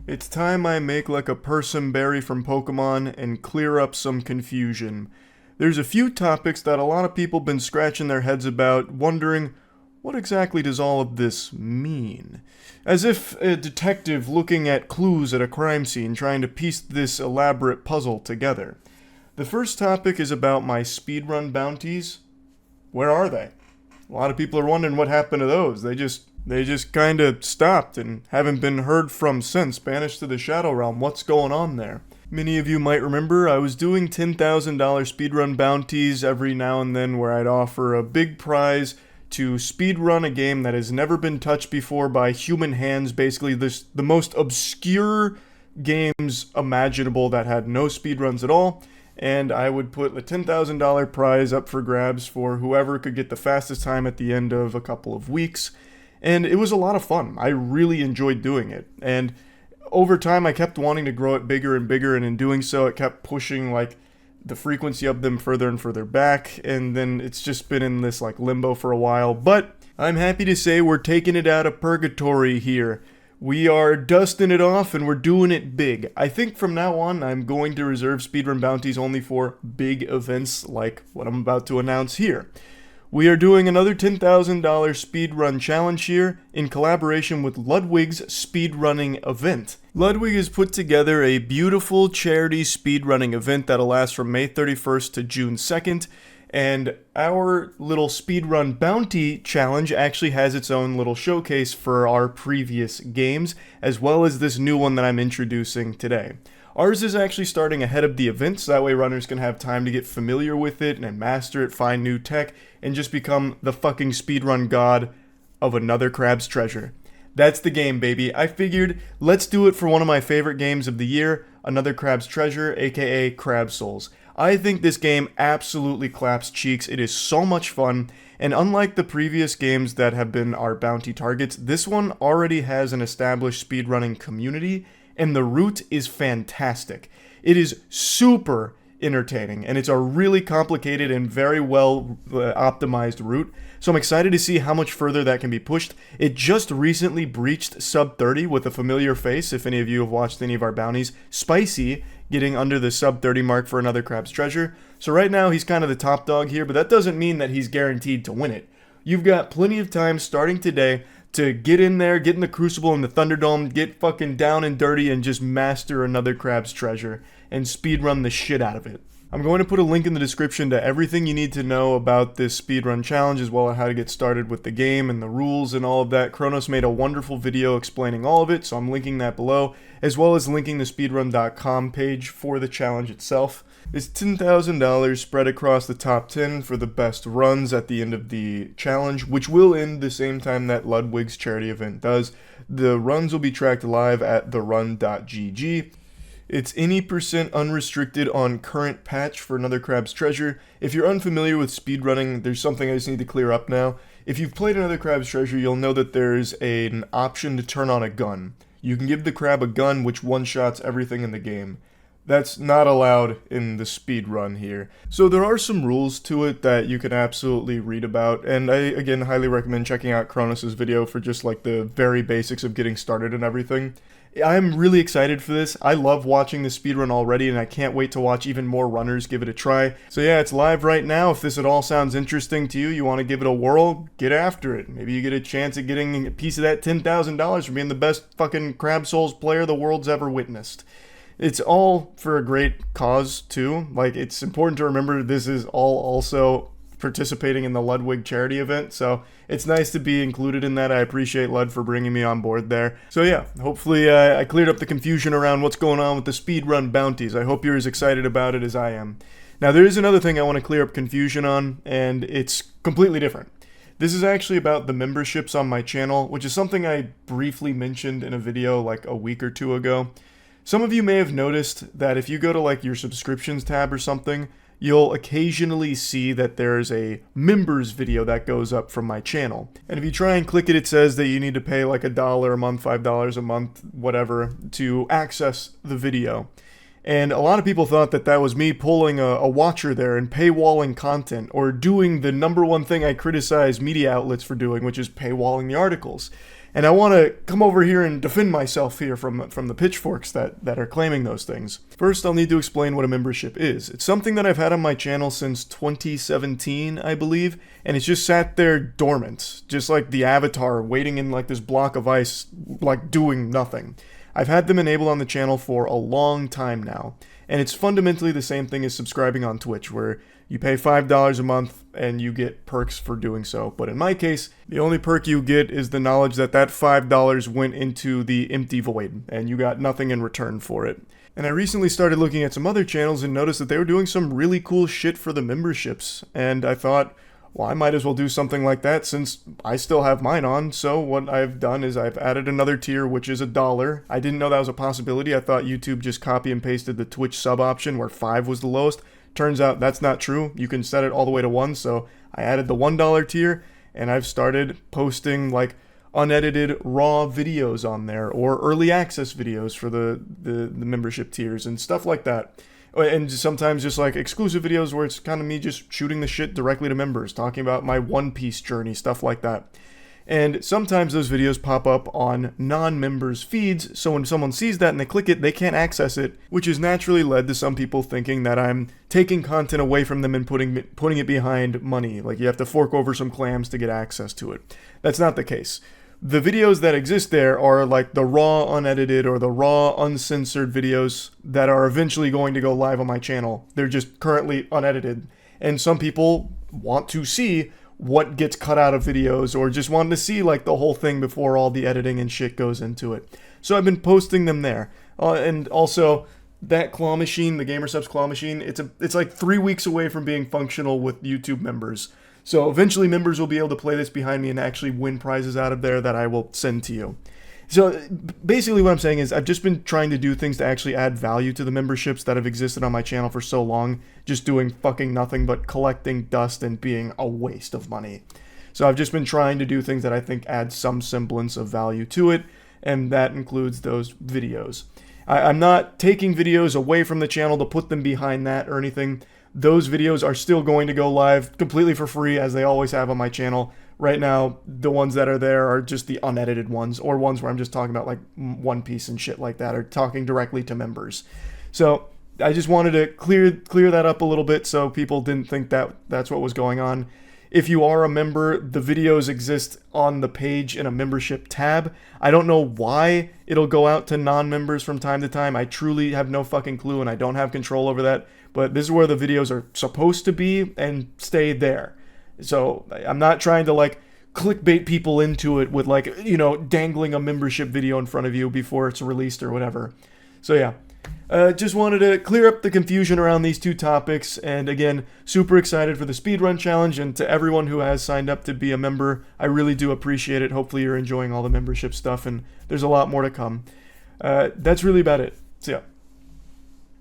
It's time I make like a person berry from Pokemon and clear up some confusion. There's a few topics that a lot of people been scratching their heads about, wondering what exactly does all of this mean? As if a detective looking at clues at a crime scene trying to piece this elaborate puzzle together. The first topic is about my speedrun bounties. Where are they? A lot of people are wondering what happened to those. They just kind of stopped and haven't been heard from since, banished to the Shadow Realm. What's going on there? Many of you might remember I was doing $10,000 speedrun bounties every now and then where I'd offer a big prize to speedrun a game that has never been touched before by human hands, basically the most obscure games imaginable that had no speedruns at all. And I would put the $10,000 prize up for grabs for whoever could get the fastest time at the end of a couple of weeks. And it was a lot of fun. I really enjoyed doing it. And over time, I kept wanting to grow it bigger and bigger, and in doing so, it kept pushing like the frequency of them further and further back, and then it's just been in this like limbo for a while. But I'm happy to say we're taking it out of purgatory here. We are dusting it off and we're doing it big. I think from now on, I'm going to reserve speedrun bounties only for big events like what I'm about to announce here. We are doing another $10,000 speedrun challenge here in collaboration with Ludwig's speedrunning event. Ludwig has put together a beautiful charity speedrunning event that'll last from May 31st to June 2nd. And our little speedrun bounty challenge actually has its own little showcase for our previous games, as well as this new one that I'm introducing today. Ours is actually starting ahead of the event, so that way runners can have time to get familiar with it and master it, find new tech, and just become the fucking speedrun god of Another Crab's Treasure. That's the game, baby. I figured, let's do it for one of my favorite games of the year, Another Crab's Treasure, aka Crab Souls. I think this game absolutely claps cheeks. It is so much fun, and unlike the previous games that have been our bounty targets, this one already has an established speedrunning community, and the route is fantastic. It is super entertaining, and it's a really complicated and very well optimized route, so I'm excited to see how much further that can be pushed. It just recently breached sub 30 with a familiar face, if any of you have watched any of our bounties. Spicy getting under the sub 30 mark for Another Crab's Treasure. So right now he's kind of the top dog here, but that doesn't mean that he's guaranteed to win it. You've got plenty of time starting today to get in there, get in the Crucible and the Thunderdome, get fucking down and dirty and just master Another Crab's Treasure and speedrun the shit out of it. I'm going to put a link in the description to everything you need to know about this speedrun challenge, as well as how to get started with the game and the rules and all of that. Kronos made a wonderful video explaining all of it, so I'm linking that below, as well as linking the speedrun.com page for the challenge itself. It's $10,000 spread across the top 10 for the best runs at the end of the challenge, which will end the same time that Ludwig's charity event does. The runs will be tracked live at therun.gg. It's any % unrestricted on current patch for Another Crab's Treasure. If you're unfamiliar with speedrunning, there's something I just need to clear up now. If you've played Another Crab's Treasure, you'll know that there's an option to turn on a gun. You can give the crab a gun which one-shots everything in the game. That's not allowed in the speedrun here. So there are some rules to it that you can absolutely read about, and I, again, highly recommend checking out Kronos' video for just like the very basics of getting started and everything. I'm really excited for this. I love watching the speedrun already, and I can't wait to watch even more runners give it a try. So yeah, it's live right now. If this at all sounds interesting to you, you want to give it a whirl, get after it. Maybe you get a chance at getting a piece of that $10,000 for being the best fucking Crab Souls player the world's ever witnessed. It's all for a great cause, too. Like, it's important to remember this is all also participating in the Ludwig charity event, so it's nice to be included in that. I appreciate Lud for bringing me on board there. So yeah, hopefully I cleared up the confusion around what's going on with the speedrun bounties. I hope you're as excited about it as I am. Now, there is another thing I want to clear up confusion on, and it's completely different. This is actually about the memberships on my channel, which is something I briefly mentioned in a video like a week or two ago. Some of you may have noticed that if you go to like your subscriptions tab or something, you'll occasionally see that there's a members video that goes up from my channel. And if you try and click it, it says that you need to pay like $1 a month, $5 a month, whatever, to access the video. And a lot of people thought that that was me pulling a watcher there and paywalling content, or doing the number one thing I criticize media outlets for doing, which is paywalling the articles. And I want to come over here and defend myself here from the pitchforks that are claiming those things. First, I'll need to explain what a membership is. It's something that I've had on my channel since 2017, I believe, and it's just sat there dormant, just like the Avatar waiting in like this block of ice, like doing nothing. I've had them enabled on the channel for a long time now, and it's fundamentally the same thing as subscribing on Twitch, where you pay $5 a month and you get perks for doing so. But in my case, the only perk you get is the knowledge that that $5 went into the empty void, and you got nothing in return for it. And I recently started looking at some other channels and noticed that they were doing some really cool shit for the memberships, and I thought, well, I might as well do something like that since I still have mine on. So what I've done is I've added another tier, which is $1. I didn't know that was a possibility. I thought YouTube just copy and pasted the Twitch sub option where 5 was the lowest. Turns out that's not true. You can set it all the way to 1. So I added the $1 tier, and I've started posting like unedited raw videos on there, or early access videos for the membership tiers and stuff like that. And sometimes just like exclusive videos where it's kind of me just shooting the shit directly to members, talking about my One Piece journey, stuff like that. And sometimes those videos pop up on non-members' feeds, so when someone sees that and they click it, they can't access it, which has naturally led to some people thinking that I'm taking content away from them and putting it behind money, like you have to fork over some clams to get access to it. That's not the case. The videos that exist there are like the raw unedited or the raw uncensored videos that are eventually going to go live on my channel. They're just currently unedited. And some people want to see what gets cut out of videos, or just want to see like the whole thing before all the editing and shit goes into it. So I've been posting them there. And also that claw machine, the GamerSubs claw machine, it's like 3 weeks away from being functional with YouTube members. So eventually members will be able to play this behind me and actually win prizes out of there that I will send to you. So basically what I'm saying is I've just been trying to do things to actually add value to the memberships that have existed on my channel for so long, just doing fucking nothing but collecting dust and being a waste of money. So I've just been trying to do things that I think add some semblance of value to it, and that includes those videos. I'm not taking videos away from the channel to put them behind that or anything. Those videos are still going to go live completely for free, as they always have on my channel. Right now, the ones that are there are just the unedited ones, or ones where I'm just talking about like One Piece and shit like that, or talking directly to members. So I just wanted to clear that up a little bit so people didn't think that that's what was going on. If you are a member, the videos exist on the page in a membership tab. I don't know why it'll go out to non-members from time to time. I truly have no fucking clue, and I don't have control over that. But this is where the videos are supposed to be and stay there. So I'm not trying to like clickbait people into it with like, you know, dangling a membership video in front of you before it's released or whatever. So yeah. Just wanted to clear up the confusion around these two topics, and again, super excited for the speedrun challenge, and to everyone who has signed up to be a member, I really do appreciate it. Hopefully you're enjoying all the membership stuff, and there's a lot more to come. That's really about it. So yeah.